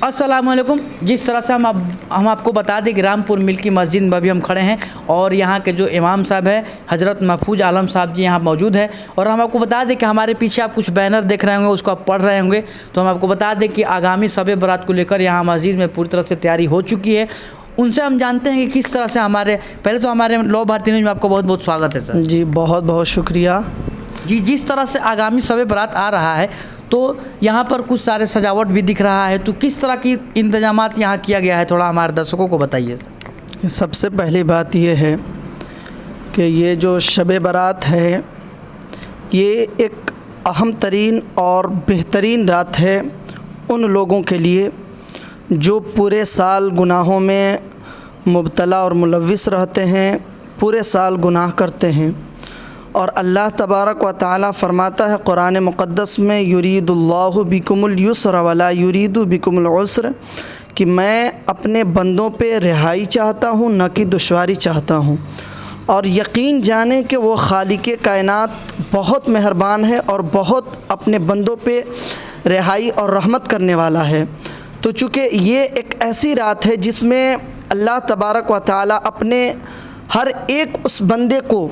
अस्सलाम वालेकुम। जिस तरह से हम आपको बता दें कि रामपुर मिल्की मस्जिद में अभी हम खड़े हैं और यहाँ के जो इमाम साहब है हज़रत महफूज आलम साहब जी यहाँ मौजूद है। और हम आपको बता दें कि हमारे पीछे आप कुछ बैनर देख रहे होंगे, उसको आप पढ़ रहे होंगे। तो हम आपको बता दें कि आगामी शब बारात को लेकर यहाँ मस्जिद में पूरी तरह से तैयारी हो चुकी है। उनसे हम जानते हैं कि किस तरह से पहले तो हमारे लौ भारती न्यूज़ में आपका बहुत बहुत स्वागत है सर। जी बहुत बहुत शुक्रिया जी। जिस तरह से आगामी शब बारात आ रहा है तो यहाँ पर कुछ सारे सजावट भी दिख रहा है, तो किस तरह की इंतजामात यहाँ किया गया है, थोड़ा हमारे दर्शकों को बताइए सर। सबसे पहली बात ये है कि ये जो शब बारात है ये एक अहम तरीन और बेहतरीन रात है उन लोगों के लिए जो पूरे साल गुनाहों में मुब्तला और मुलव्विस रहते हैं, पूरे साल गुनाह करते हैं। और अल्लाह तबारक व तआला फरमाता है कुरान मुक़द्दस में, युरीदुल्लाहु बिकुमुल युस्र वला युरीदु बिकुमुल उस्र, कि मैं अपने बंदों पे रिहाई चाहता हूँ न कि दुश्वारी चाहता हूँ। और यकीन जाने कि वो खालिक़े कायनात बहुत मेहरबान है और बहुत अपने बंदों पे रिहाई और रहमत करने वाला है। तो चूँकि ये एक ऐसी रात है जिसमें अल्लाह तबारक व तआला अपने हर एक उस बंदे को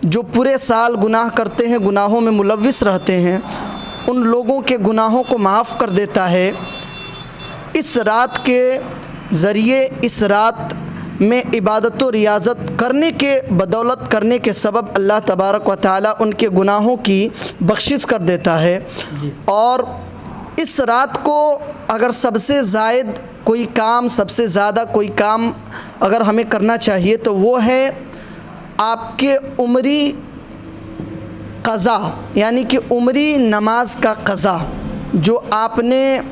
जो पूरे साल गुनाह करते हैं, गुनाहों में मुलव्विस रहते हैं, उन लोगों के गुनाहों को माफ़ कर देता है। इस रात के ज़रिए, इस रात में इबादत व रियाज़त करने के बदौलत करने के सबब अल्लाह तबारक व तआला उनके गुनाहों की बख्शिश कर देता है। और इस रात को अगर सबसे ज़्यादा कोई काम अगर हमें करना चाहिए तो वो है आपके उम्री क़ज़ा, यानी कि उम्री नमाज का क़ज़ा, जो आपने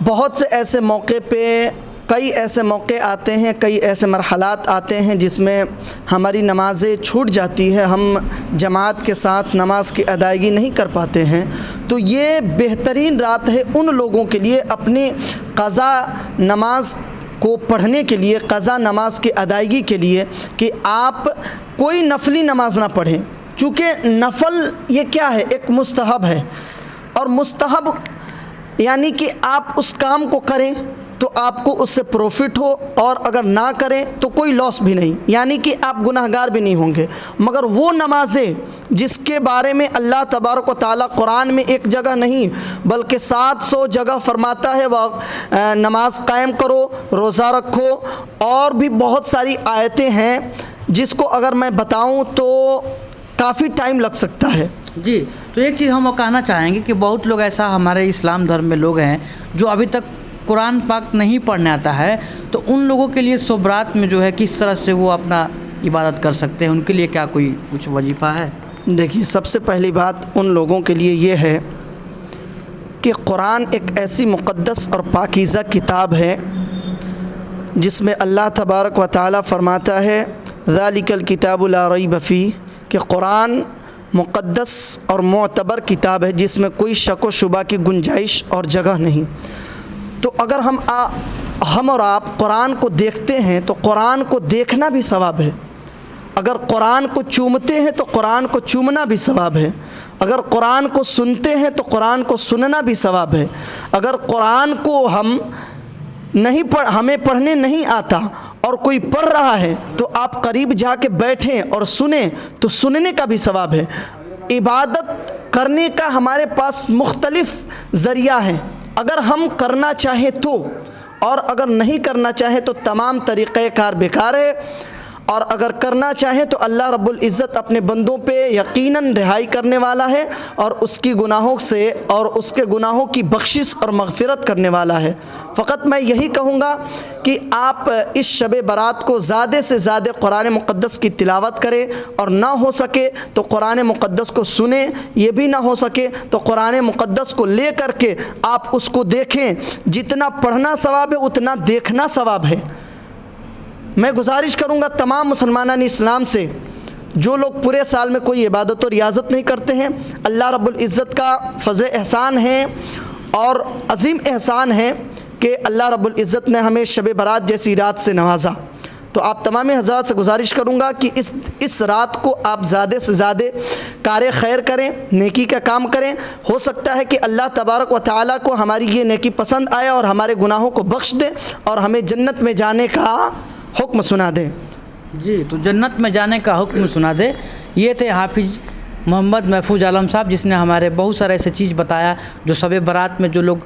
बहुत से ऐसे मौके पे, कई ऐसे मौके आते हैं, कई ऐसे मरहलात आते हैं जिसमें हमारी नमाज़ें छूट जाती है, हम जमात के साथ नमाज की अदायगी नहीं कर पाते हैं। तो ये बेहतरीन रात है उन लोगों के लिए अपनी क़ज़ा नमाज को पढ़ने के लिए, क़ज़ा नमाज की अदायगी के लिए, कि आप कोई नफली नमाज ना पढ़ें। चूँकि नफल ये क्या है, एक मुस्तहब है, और मुस्तहब यानी कि आप उस काम को करें तो आपको उससे प्रॉफिट हो, और अगर ना करें तो कोई लॉस भी नहीं, यानी कि आप गुनाहगार भी नहीं होंगे। मगर वो नमाज़ें जिसके बारे में अल्लाह तबारक व तआला कुरान में एक जगह नहीं बल्कि 700 जगह फरमाता है, वह नमाज कायम करो, रोज़ा रखो, और भी बहुत सारी आयतें हैं जिसको अगर मैं बताऊं तो काफ़ी टाइम लग सकता है। जी। तो एक चीज़ हम कहना चाहेंगे कि बहुत लोग ऐसा हमारे इस्लाम धर्म में लोग हैं जो अभी तक कुरान पाक नहीं पढ़ने आता है, तो उन लोगों के लिए शब बारात में जो है किस तरह से वो अपना इबादत कर सकते हैं, उनके लिए क्या कोई कुछ वजीफ़ा है? देखिए, सबसे पहली बात उन लोगों के लिए ये है कि कुरान एक ऐसी मुक़द्दस और पाकीज़ा किताब है जिसमें अल्लाह तबारक व तआला फरमाता है, ज़ालिकल किताबु ला रैब फ़ीह, कि कुरान मुक़द्दस और मोतबर किताब है जिसमें कोई शक व शुबा की गुंजाइश और जगह नहीं। तो अगर हम और आप कुरान को देखते हैं तो कुरान को देखना भी सवाब है, अगर कुरान को चूमते हैं तो कुरान को चूमना भी सवाब है, अगर कुरान को सुनते हैं तो कुरान को सुनना भी सवाब है। अगर कुरान को हमें पढ़ने नहीं आता और कोई पढ़ रहा है तो आप करीब जाके बैठें और सुने तो सुनने का भी सवाब है। इबादत करने का हमारे पास मुख्तलिफ ज़रिया है, अगर हम करना चाहें तो, और अगर नहीं करना चाहें तो तमाम तरीक़ेकार बेकार है। और अगर करना चाहें तो अल्लाह रब्बुल इज़्ज़त अपने बंदों पे यकीनन रिहाई करने वाला है और उसकी गुनाहों से और उसके गुनाहों की बख्शिश और मग़फ़िरत करने वाला है। फ़कत मैं यही कहूँगा कि आप इस शब बारात को ज़्यादा से ज़्यादा कुरान मुक़द्दस की तिलावत करें, और ना हो सके तो कुरान मुक़द्दस को सुने, ये भी ना हो सके तो कुरान मुक़द्दस को ले कर के आप उसको देखें। जितना पढ़ना सवाब है उतना देखना सवाब है। मैं गुजारिश करूँगा तमाम मुसलमानान इस्लाम से, जो लोग पूरे साल में कोई इबादत और रियाज़त नहीं करते हैं, अल्लाह रब्बुल इज़्ज़त का फ़ज़ल एहसान है और अज़ीम एहसान है कि अल्लाह रब्बुल इज़्ज़त ने हमें शब बारात जैसी रात से नवाजा। تو آپ تمام حضرات سے گزارش کروں گا کہ اس رات کو آپ زیادہ سے زیادہ کار خیر کریں، نیکی کا کام کریں. ہو سکتا ہے کہ اللہ تبارک و تعالیٰ کو ہماری یہ نیکی پسند آئے اور ہمارے گناہوں کو بخش دے اور ہمیں جنت میں جانے کا حکم سنا دے. جی، تو جنت میں جانے کا حکم سنا دے. یہ تھے حافظ محمد محفوظ عالم صاحب، جس نے ہمارے بہت سارے ایسے چیز بتایا جو شب برات میں جو لوگ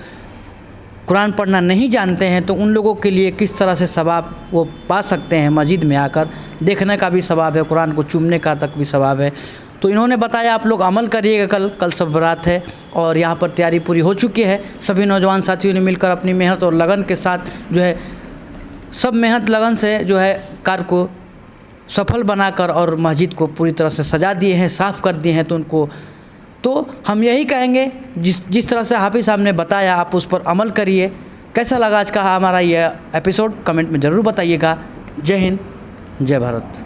قرآن پڑھنا نہیں جانتے ہیں تو ان لوگوں کے لیے کس طرح سے ثواب وہ پا سکتے ہیں. مسجد میں آ کر دیکھنے کا بھی ثواب ہے، قرآن کو چومنے کا تک بھی ثواب ہے. تو انہوں نے بتایا آپ لوگ عمل کریے گا. کل شب برات ہے اور یہاں پر تیاری پوری ہو چکی ہے. سبھی نوجوان ساتھیوں نے مل کر اپنی محنت اور لگن کے ساتھ جو ہے سب محنت لگن سے جو ہے کار کو سفل بنا کر اور مسجد کو پوری طرح سے سجا دیے ہیں، صاف کر دیے ہیں. تو ہم یہی کہیں گے جس طرح سے حافظ صاحب نے بتایا آپ اس پر عمل کریے. کیسا لگا آج کا ہمارا یہ ایپیسوڈ کمنٹ میں ضرور بتائیے گا. جے ہند، جے بھارت.